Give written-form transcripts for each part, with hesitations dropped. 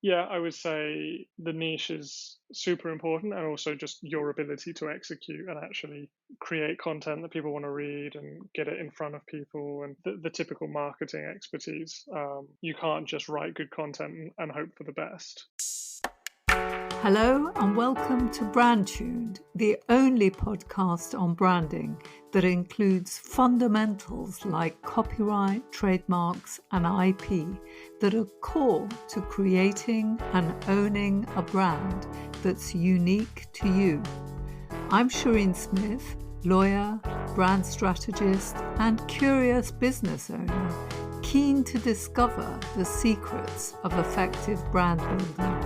Yeah, I would say the niche is super important, and also just your ability to execute and actually create content that people want to read and get it in front of people, and the typical marketing expertise. You can't just write good content and hope for the best. Hello and welcome to Brandtuned, the only podcast on branding that includes fundamentals like copyright, trademarks, and IP that are core to creating and owning a brand that's unique to you. I'm Shireen Smith, lawyer, brand strategist, and curious business owner, keen to discover the secrets of effective brand building.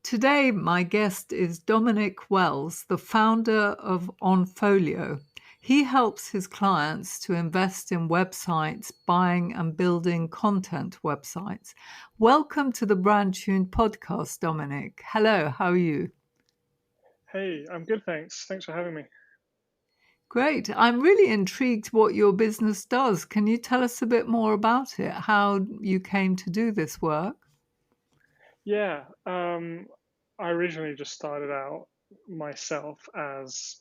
Today, my guest is Dominic Wells, the founder of Onfolio. He helps his clients to invest in websites, buying and building content websites. Welcome to the Brandtuned podcast, Dominic. Hello, how are you? Hey, I'm good, thanks. Thanks for having me. Great. I'm really intrigued what your business does. Can you tell us a bit more about it, how you came to do this work? Yeah, I originally just started out myself as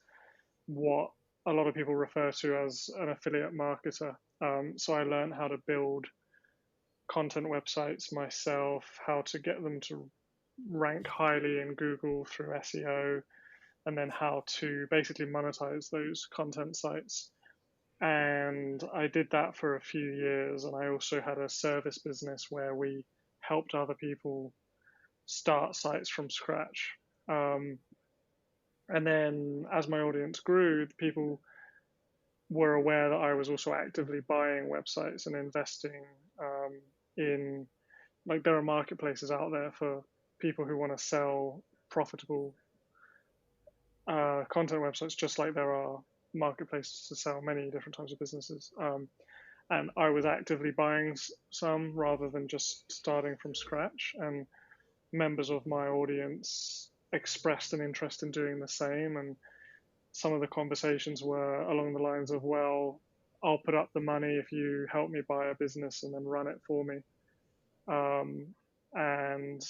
what a lot of people refer to as an affiliate marketer. So I learned how to build content websites myself, how to get them to rank highly in Google through SEO, and then how to basically monetize those content sites. And I did that for a few years. And I also had a service business where we helped other people start sites from scratch. Um, and then as my audience grew, people were aware that I was also actively buying websites and investing in, like, there are marketplaces out there for people who want to sell profitable content websites, just like there are marketplaces to sell many different types of businesses. And I was actively buying some rather than just starting from scratch. And members of my audience expressed an interest in doing the same. And some of the conversations were along the lines of, well, I'll put up the money if you help me buy a business and then run it for me. And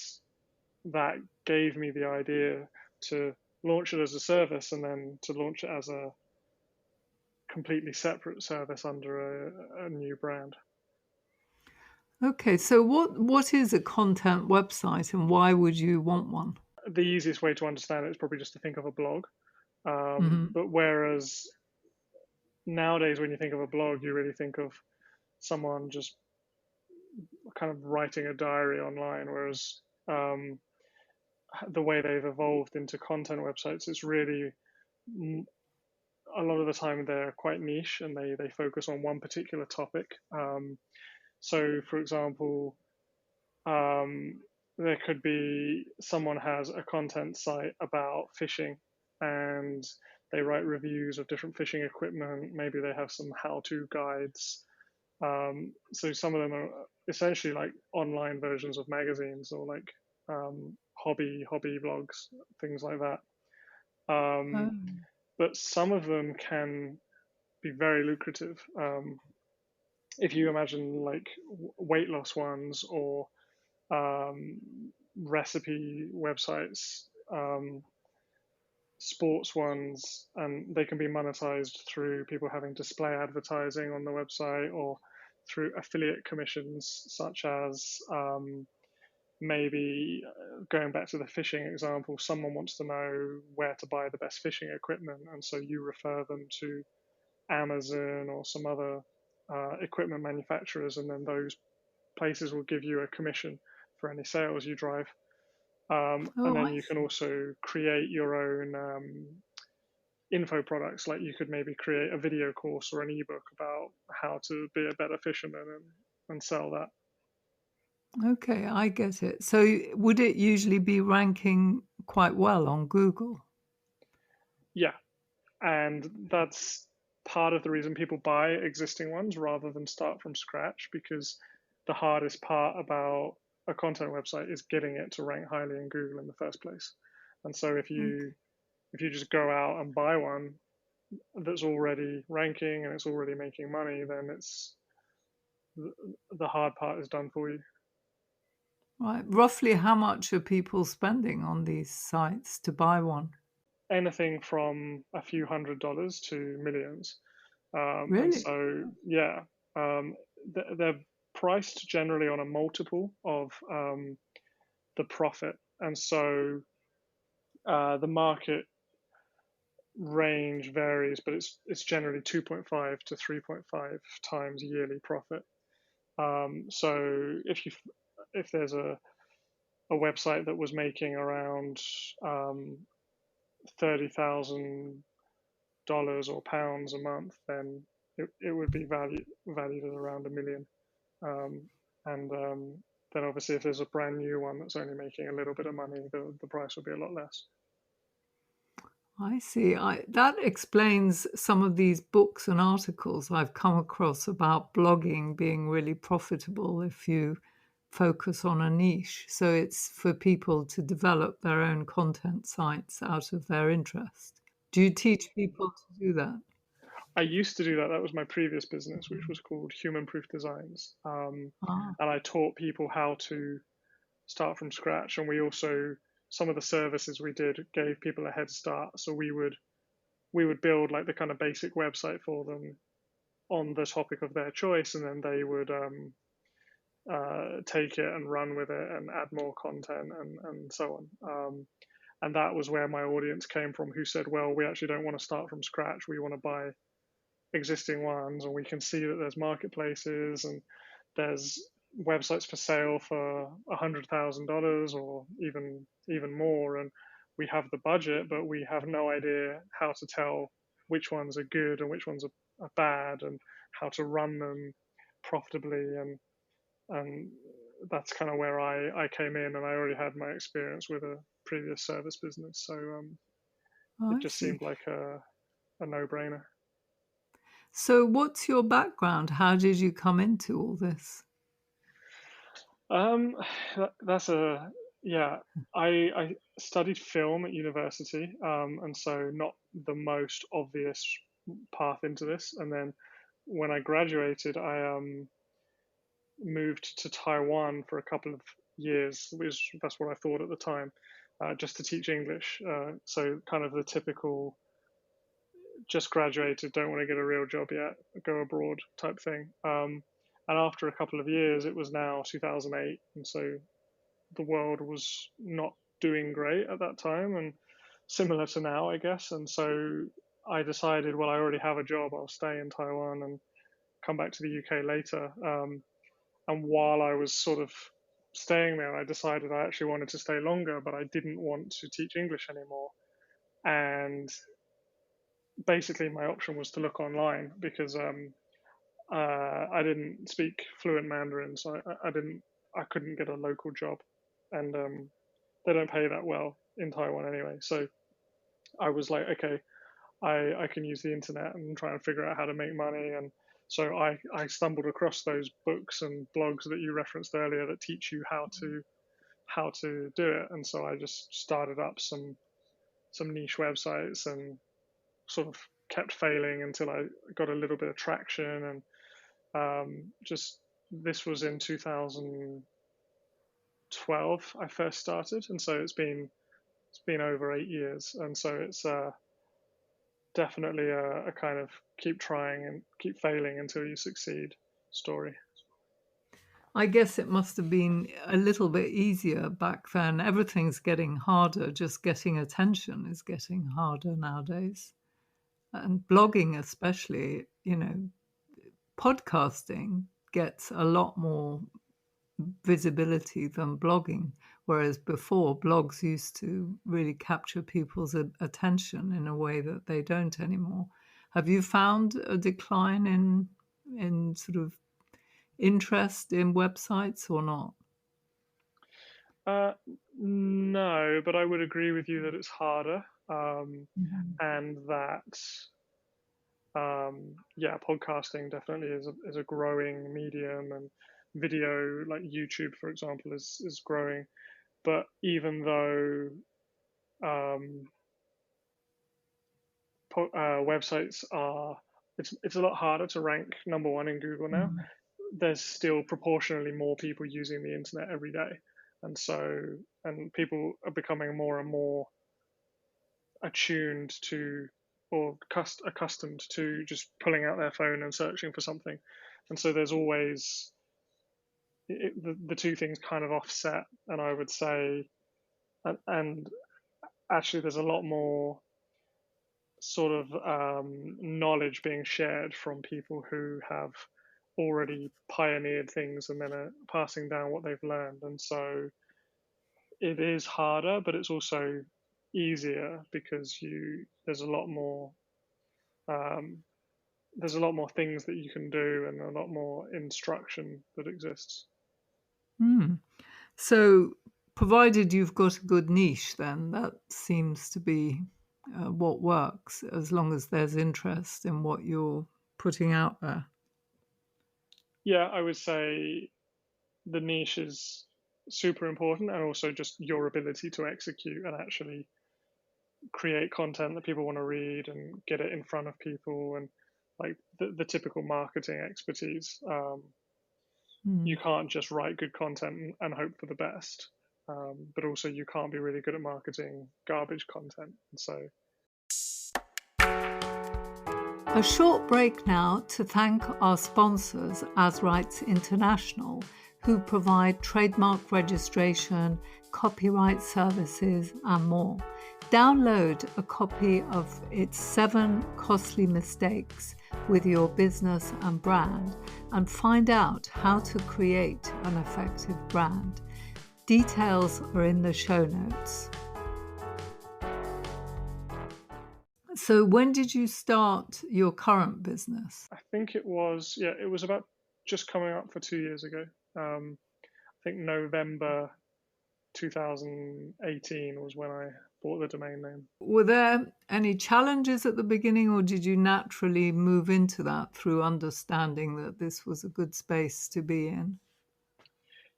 that gave me the idea to launch it as a service and then to launch it as a completely separate service under a new brand. Okay, so what is a content website and why would you want one? The easiest way to understand it is probably just to think of a blog. Mhm. But whereas nowadays, when you think of a blog, you really think of someone just kind of writing a diary online, whereas the way they've evolved into content websites, it's really a lot of the time they're quite niche and they focus on one particular topic. So, for example, there could be someone has a content site about fishing and they write reviews of different fishing equipment. Maybe they have some how-to guides. So some of them are essentially like online versions of magazines or like hobby blogs, things like that. Oh. But some of them can be very lucrative. If you imagine like weight loss ones or um, recipe websites, sports ones, and they can be monetized through people having display advertising on the website or through affiliate commissions, such as maybe going back to the fishing example, someone wants to know where to buy the best fishing equipment, and so you refer them to Amazon or some other equipment manufacturers, and then those places will give you a commission for any sales you drive. And Oh, then I you can see. also create your own info products. Like you could maybe create a video course or an ebook about how to be a better fisherman and sell that. Okay, I get it. So would it usually be ranking quite well on Google? Yeah. And that's part of the reason people buy existing ones rather than start from scratch, because the hardest part about a content website is getting it to rank highly in Google in the first place. And so Okay. if you just go out and buy one that's already ranking and it's already making money, then it's the hard part is done for you. Right. Roughly how much are people spending on these sites to buy one? Anything from a few $100s to millions. And Really? so, yeah, they're priced generally on a multiple of the profit. And so the market range varies, but it's generally 2.5 to 3.5 times yearly profit. So if there's a website that was making around $30,000 or pounds a month, then it would be valued at around a million. And then obviously, if there's a brand new one that's only making a little bit of money, the price will be a lot less. I see. That explains some of these books and articles I've come across about blogging being really profitable if you focus on a niche. So it's for people to develop their own content sites out of their interest. Do you teach people to do that? I used to do that. That was my previous business, which was called Human Proof Designs. Ah, And I taught people how to start from scratch. And we also, some of the services we did gave people a head start. So we would build like the kind of basic website for them on the topic of their choice, and then they would take it and run with it and add more content and so on. And that was where my audience came from, who said, well, we actually don't want to start from scratch. We want to buy existing ones, and we can see that there's marketplaces and there's websites for sale for $100,000 or even more, and we have the budget, but we have no idea how to tell which ones are good and which ones are bad, and how to run them profitably. And that's kind of where I came in, and I already had my experience with a previous service business, so it I just see. seemed like a no-brainer. So what's your background? How did you come into all this? Um, that's a yeah. I studied film at university, and so not the most obvious path into this. And then when I graduated, I moved to Taiwan for a couple of years. That's what I thought at the time, just to teach English. So kind of the typical just graduated, don't want to get a real job yet, go abroad type thing. And after a couple of years, it was now 2008, and so the world was not doing great at that time, and similar to now, I guess. And so I decided, well, I already have a job. I'll stay in Taiwan and come back to the UK later. And while I was sort of staying there, I decided I actually wanted to stay longer, but I didn't want to teach English anymore. And basically, my option was to look online because I didn't speak fluent Mandarin, so I couldn't get a local job, and they don't pay that well in Taiwan anyway. So I was like, okay, I can use the internet and try and figure out how to make money. And so I stumbled across those books and blogs that you referenced earlier that teach you how to do it. And so I just started up some niche websites and sort of kept failing until I got a little bit of traction. And just this was in 2012 I first started, and so it's been over 8 years, and so it's definitely a kind of keep trying and keep failing until you succeed story. I guess it must have been a little bit easier back then. Everything's getting harder. Just getting attention is getting harder nowadays. And blogging, especially, podcasting gets a lot more visibility than blogging. Whereas before, blogs used to really capture people's attention in a way that they don't anymore. Have you found a decline in sort of interest in websites or not? uh, no, but I would agree with you that it's harder, Mhm. and that yeah, podcasting definitely is a growing medium, and video like YouTube, for example, is growing. But even though um, websites are, it's a lot harder to rank number one in Google now. Mhm. There's still proportionally more people using the internet every day. And people are becoming more and more attuned to, or accustomed to, just pulling out their phone and searching for something. And so there's always the two things kind of offset. And I would say, and actually, there's a lot more sort of knowledge being shared from people who have already pioneered things and then are passing down what they've learned. And so it is harder, but it's also easier because there's a lot more um, there's a lot more things that you can do and a lot more instruction that exists. Mm. So, provided you've got a good niche, then that seems to be what works, as long as there's interest in what you're putting out there. Yeah, I would say the niche is super important, and also just your ability to execute and actually create content that people want to read and get it in front of people, and like the typical marketing expertise. You Mm. can't just write good content and hope for the best, but also you can't be really good at marketing garbage content. And so A short break now to thank our sponsors, As Rights International, who provide trademark registration, copyright services, and more. Download a copy of its 7 Costly Mistakes with your business and brand and find out how to create an effective brand. Details are in the show notes. So when did you start your current business? I think it was about just coming up for 2 years ago. I think November 2018 was when I bought the domain name. Were there any challenges at the beginning, or did you naturally move into that through understanding that this was a good space to be in?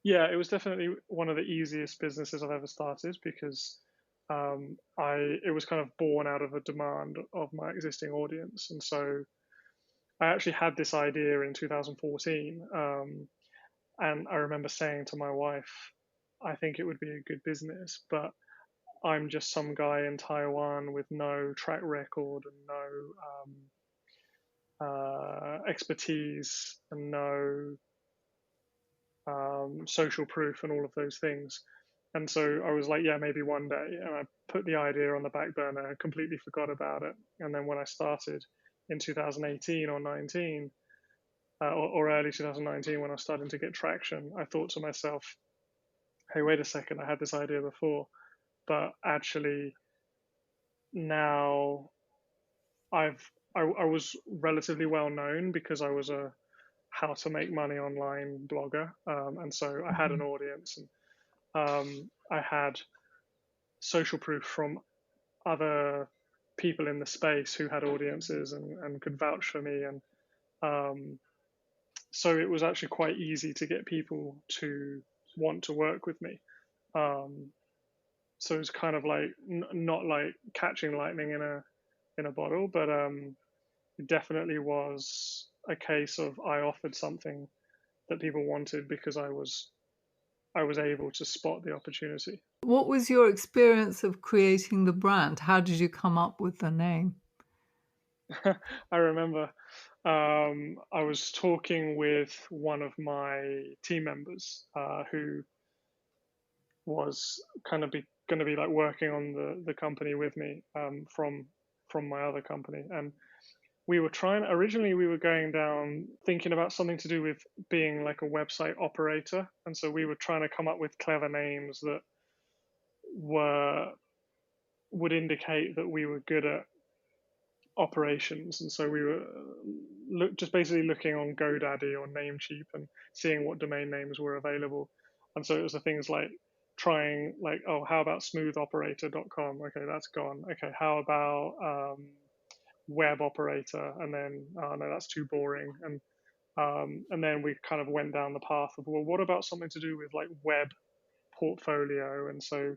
Yeah, it was definitely one of the easiest businesses I've ever started because it was kind of born out of a demand of my existing audience. And so I actually had this idea in 2014, and I remember saying to my wife, I think it would be a good business, but I'm just some guy in Taiwan with no track record and no expertise and no social proof and all of those things. And so I was like, yeah, maybe one day. And I put the idea on the back burner, completely forgot about it. And then when I started in 2018 or 19, or early 2019, when I was starting to get traction, I thought to myself, hey, wait a second, I had this idea before, but actually now I was relatively well known because I was a how to make money online blogger, and so I had an Mhm. audience, and I had social proof from other people in the space who had audiences and could vouch for me, and um, so it was actually quite easy to get people to want to work with me. Um, so it's kind of like not like catching lightning in a bottle, but it definitely was a case of I offered something that people wanted because I was able to spot the opportunity. What was your experience of creating the brand? How did you come up with the name? I remember I was talking with one of my team members who was kind of going to be like working on the company with me from my other company, and we were going down thinking about something to do with being like a website operator, and so we were trying to come up with clever names that were would indicate that we were good at operations. And so we were just basically looking on GoDaddy or Namecheap and seeing what domain names were available. And so it was the things like trying like, oh, how about smoothoperator.com? Okay, that's gone. Okay, how about web operator? And then oh no, that's too boring. And then we kind of went down the path of, well, what about something to do with like web portfolio? And so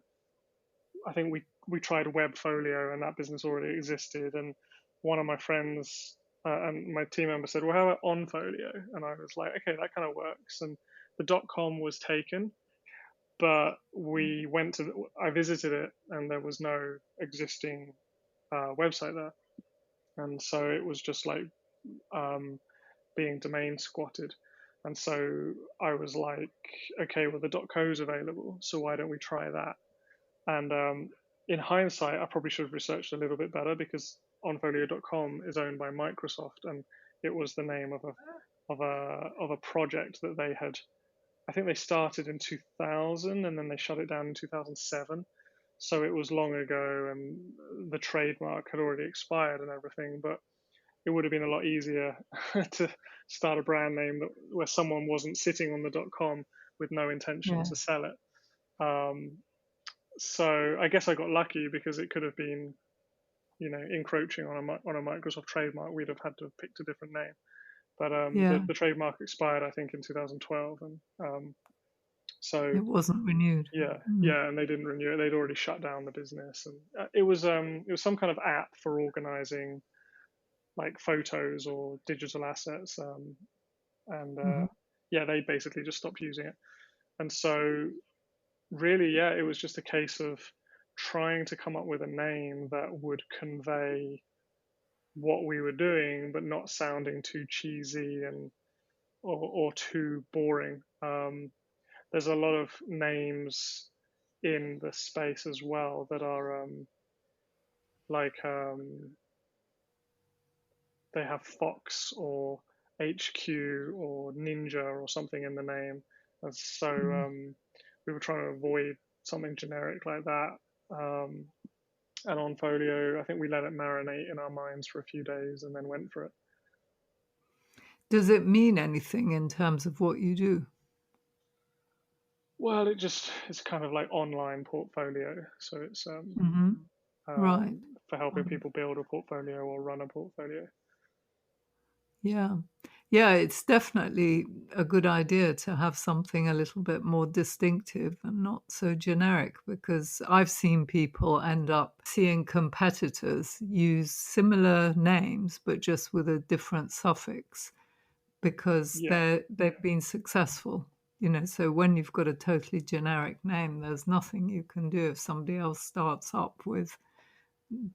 I think we tried Webfolio, and that business already existed. And one of my friends and my team member said, "Well, how about Onfolio?" And I was like, "Okay, that kind of works." And the .com was taken, but I visited it, and there was no existing website there, and so it was just like um, being domain squatted. And so I was like, okay, well, the .co is available, so why don't we try that? And in hindsight, I probably should have researched a little bit better, because onfolio.com is owned by Microsoft, and it was the name of a project that they had. I think they started in 2000, and then they shut it down in 2007. So it was long ago, and the trademark had already expired and everything. But it would have been a lot easier to start a brand name where someone wasn't sitting on the .com with no intention Yeah. to sell it. Um, so I guess I got lucky, because it could have been, encroaching on a Microsoft trademark. We'd have had to have picked a different name. But Yeah. the trademark expired, I think, in 2012, and so It wasn't renewed. yeah, Mm. yeah, and they didn't renew it. They'd already shut down the business, and it was some kind of app for organizing like photos or digital assets, and Mm-hmm. yeah, they basically just stopped using it. And so really, yeah, it was just a case of trying to come up with a name that would convey what we were doing, but not sounding too cheesy and or too boring. There's a lot of names in the space as well that are like they have Fox or HQ or Ninja or something in the name, and so Mm. we were trying to avoid something generic like that. Um, and on Folio, I think we let it marinate in our minds for a few days and then went for it. Does it mean anything in terms of what you do? Well, it's kind of like online portfolio, so it's Mm-hmm. Right. for helping Right. people build a portfolio or run a portfolio. Yeah. Yeah, it's definitely a good idea to have something a little bit more distinctive and not so generic, because I've seen people end up seeing competitors use similar names but just with a different suffix because Yeah, they've been successful. You know, so when you've got a totally generic name, there's nothing you can do if somebody else starts up with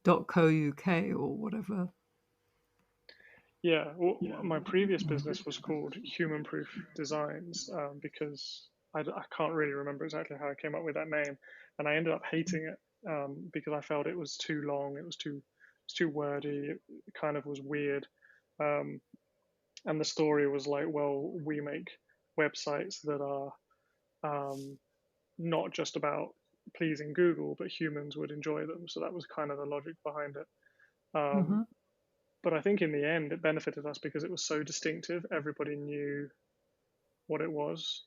.co.uk or whatever. yeah. Well, my previous business was called Human Proof Designs, because I can't really remember exactly how I came up with that name, and I ended up hating it, because I felt it was too long, it was too wordy, it kind of was weird, um, and the story was like, well, we make websites that are not just about pleasing Google, but humans would enjoy them. So that was kind of the logic behind it. Um, Uh-huh. but I think in the end, it benefited us because it was so distinctive. Everybody knew what it was.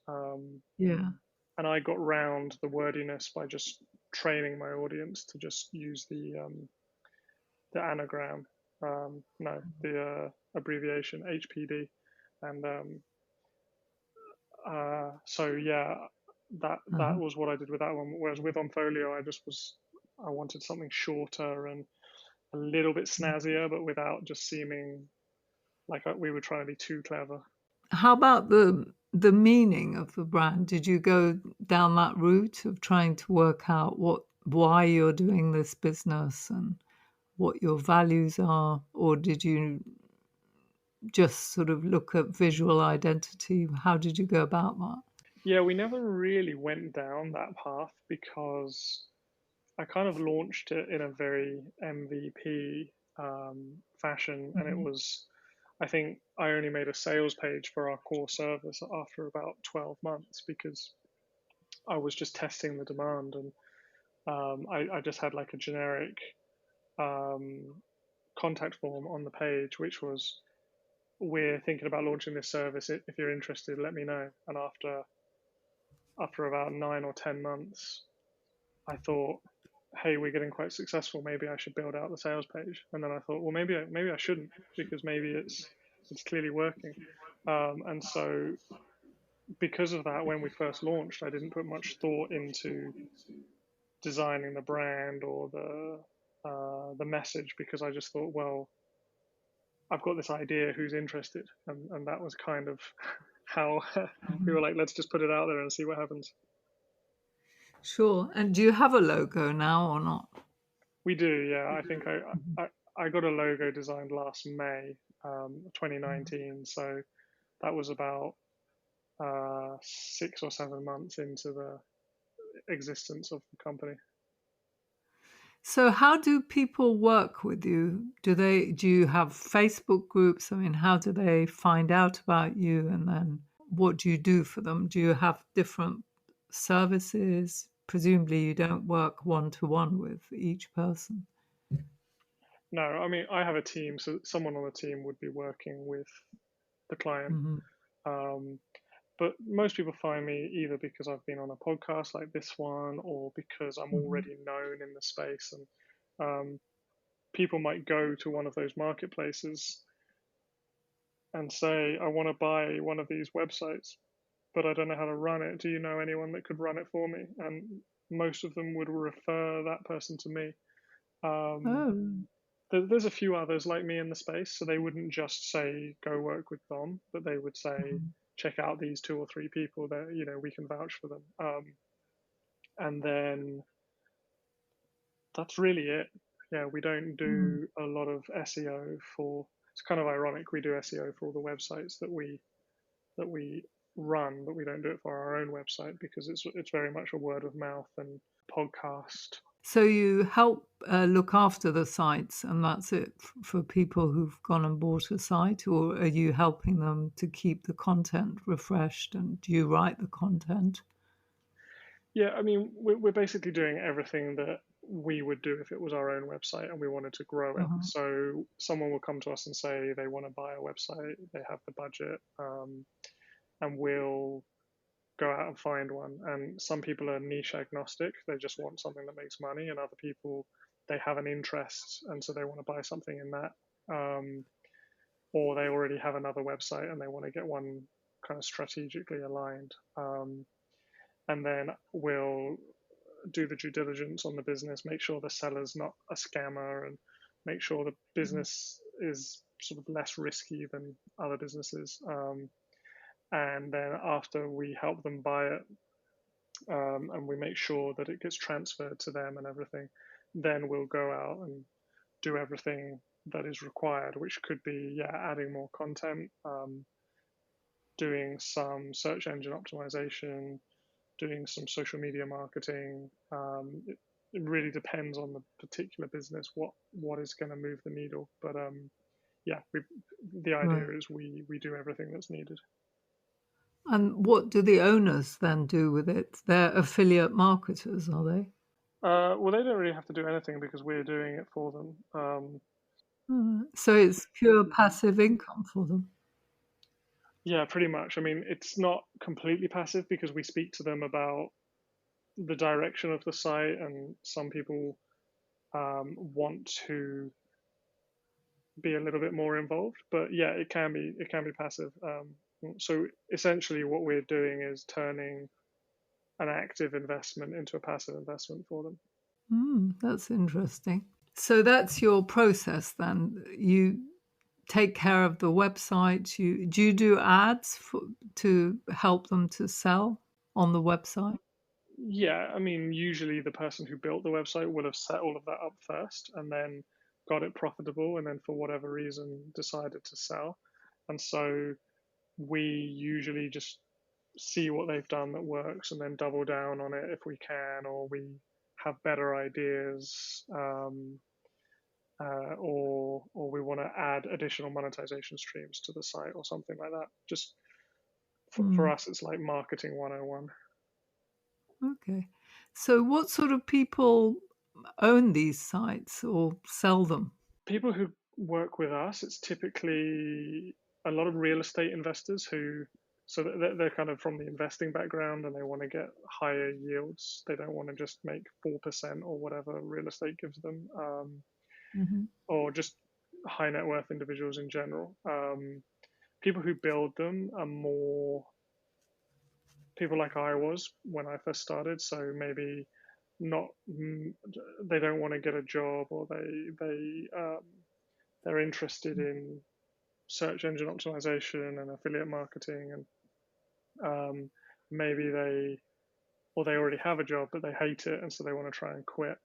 Yeah. And I got round the wordiness by just training my audience to just use the anagram, no, the abbreviation HPD. And so yeah, that Uh-huh. was what I did with that one. Whereas with Onfolio, I wanted something shorter and a little bit snazzier, but without just seeming like we were trying to be too clever. How about the meaning of the brand? Did you go down that route of trying to work out why you're doing this business and what your values are, or did you just sort of look at visual identity? How did you go about that? Yeah, we never really went down that path because I kind of launched it in a very MVP fashion, and it Mhm. was. I think I only made a sales page for our core service after about 12 months because I was just testing the demand, and I just had like a generic um, contact form on the page, which was, we're thinking about launching this service. If you're interested, let me know. And after about 9 or 10 months, I thought, hey, we're getting quite successful. Maybe I should build out the sales page. And then I thought, well, maybe I shouldn't, because maybe it's clearly working. And so because of that, when we first launched, I didn't put much thought into designing the brand or the message, because I just thought, well, I've got this idea, who's interested, and that was kind of how we were like, let's just put it out there and see what happens. Sure. And do you have a logo now or not? We do, yeah. I think I got a logo designed last May, 2019. So that was about 6 or 7 months into the existence of the company. So how do people work with you? Do you have Facebook groups? I mean, how do they find out about you, and then what do you do for them? Do you have different services? Presumably you don't work one to one with each person. No, I mean, I have a team, so someone on the team would be working with the client. Hmm. Um, but most people find me either because I've been on a podcast like this one, or because I'm Hmm. already known in the space. And people might go to one of those marketplaces and say, I want to buy one of these websites, but I don't know how to run it. Do you know anyone that could run it for me? And most of them would refer that person to me. Um, Oh. there's a few others like me in the space, so they wouldn't just say go work with Dom, but they would say Mhm. check out these 2 or 3 people that we can vouch for them. And then that's really it. Yeah, we don't Mm. do a lot of SEO for. It's kind of ironic. We do SEO for all the websites that we run, but we don't do it for our own website because it's very much a word of mouth and podcast. So you help look after the sites, and that's it for people who've gone and bought a site, or are you helping them to keep the content refreshed? And do you write the content? Yeah, I mean, we're basically doing everything that we would do if it was our own website and we wanted to grow it. Uh-huh. So someone will come to us and say they want to buy a website, they have the budget, and we'll go out and find one. And some people are niche agnostic; they just want something that makes money, and other people they have an interest and so they want to buy something in that. Or they already have another website and they want to get one kind of strategically aligned. And then we'll do the due diligence on the business, make sure the seller's not a scammer, and make sure the business is sort of less risky than other businesses. And then after we help them buy it, and we make sure that it gets transferred to them and everything, then we'll go out and do everything that is required, which could be adding more content, doing some search engine optimization, doing some social media marketing. It really depends on the particular business what is going to move the needle. But yeah, the idea Right. is we do everything that's needed. And what do the owners then do with it? They're affiliate marketers, are they? Well, they don't really have to do anything because we're doing it for them. So it's pure passive income for them. Yeah, pretty much. I mean, it's not completely passive because we speak to them about the direction of the site, and some people want to be a little bit more involved. But yeah, it can be passive. So essentially, what we're doing is turning an active investment into a passive investment for them. That's interesting. So that's your process then. You take care of the website. Do you do ads to help them to sell on the website? Yeah, I mean, usually the person who built the website would have set all of that up first and then got it profitable, and then for whatever reason decided to sell. And so we usually just see what they've done that works and then double down on it if we can, or we have better ideas, or we want to add additional monetization streams to the site or something like that. Just for Mm, us, it's like marketing 101. okay. So what sort of people own these sites or sell them? People who work with us, it's typically a lot of real estate investors who, so they're kind of from the investing background and they want to get higher yields. They don't want to just make 4% or whatever real estate gives them, Hmm. or just high net worth individuals in general. People who build them are more people like I was when I first started. So maybe not, they don't want to get a job, or they're interested in search engine optimization and affiliate marketing, and maybe they or they already have a job but they hate it and so they want to try and quit.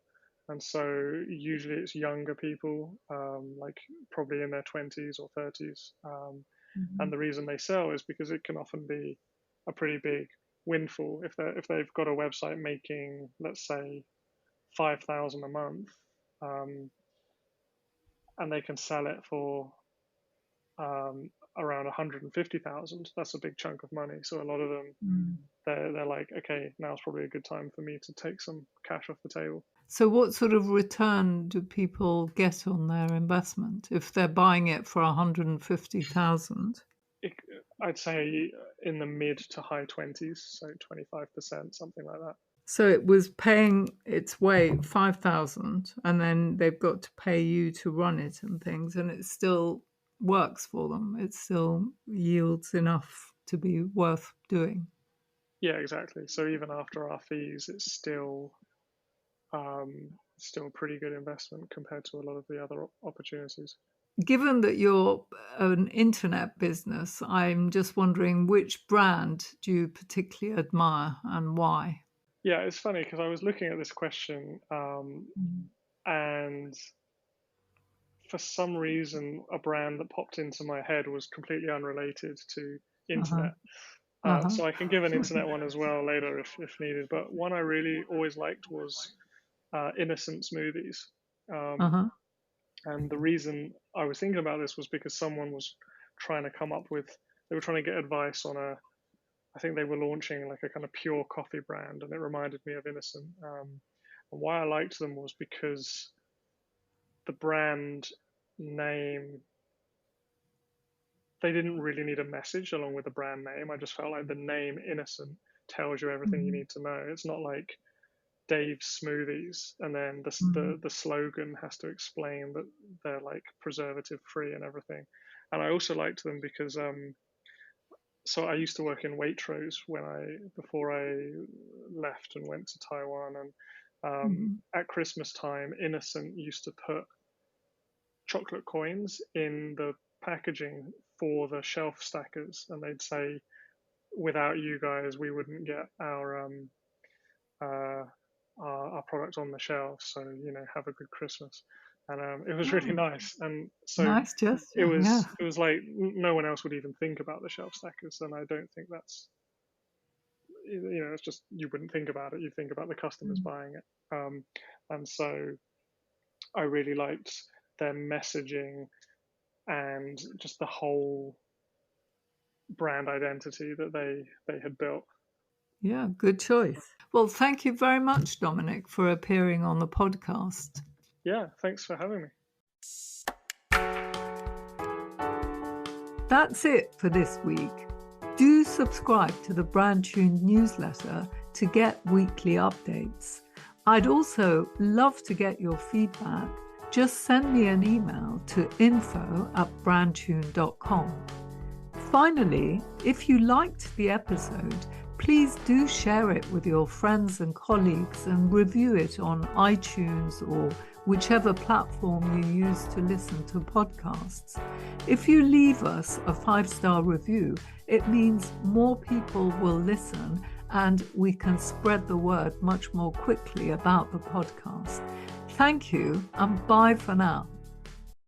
And so usually it's younger people, like probably in their 20s or 30s. And the reason they sell is because it can often be a pretty big windfall if they've got a website making, let's say, 5,000 a month, and they can sell it for around 150,000. That's a big chunk of money. So a lot of them, they're like, okay, now's probably a good time for me to take some cash off the table. So what sort of return do people get on their investment if they're buying it for 150,000? I'd say in the mid to high 20s, so 25%, something like that. So it was paying its way 5,000, and then they've got to pay you to run it and things, and it still works for them. It still yields enough to be worth doing. Yeah, exactly. So even after our fees, it's still a pretty good investment compared to a lot of the other opportunities. Given that you're an internet business, I'm just wondering, which brand do you particularly admire and why? Yeah, it's funny because I was looking at this question, and for some reason, a brand that popped into my head was completely unrelated to internet. So I can give an internet one as well later if needed. But one I really always liked was Innocent Smoothies. And the reason I was thinking about this was because someone was trying to they were trying to get advice on I think they were launching like a kind of pure coffee brand, and it reminded me of Innocent. And why I liked them was because the brand name, they didn't really need a message along with the brand name. I just felt like the name Innocent tells you everything you need to know. It's not like Dave's Smoothies and then the slogan has to explain that they're like preservative free and everything. And I also liked them because so I used to work in Waitrose before I left and went to Taiwan, and at Christmas time, Innocent used to put chocolate coins in the packaging for the shelf stackers, and they'd say, without you guys we wouldn't get our product on the shelf, so have a good Christmas. And it was really nice. And so nice gesture. It was like no one else would even think about the shelf stackers, and I don't think that's, it's just, you wouldn't think about it, you think about the customers buying it. And so I really liked their messaging and just the whole brand identity that they had built. Yeah, good choice. Well, thank you very much, Dominic, for appearing on the podcast. Yeah, thanks for having me. That's it for this week. Do subscribe to the Brandtuned newsletter to get weekly updates. I'd also love to get your feedback. Just send me an email to info@brandtuned.com. Finally, if you liked the episode, please do share it with your friends and colleagues and review it on iTunes or whichever platform you use to listen to podcasts. If you leave us a 5-star review, it means more people will listen and we can spread the word much more quickly about the podcast. Thank you, and bye for now.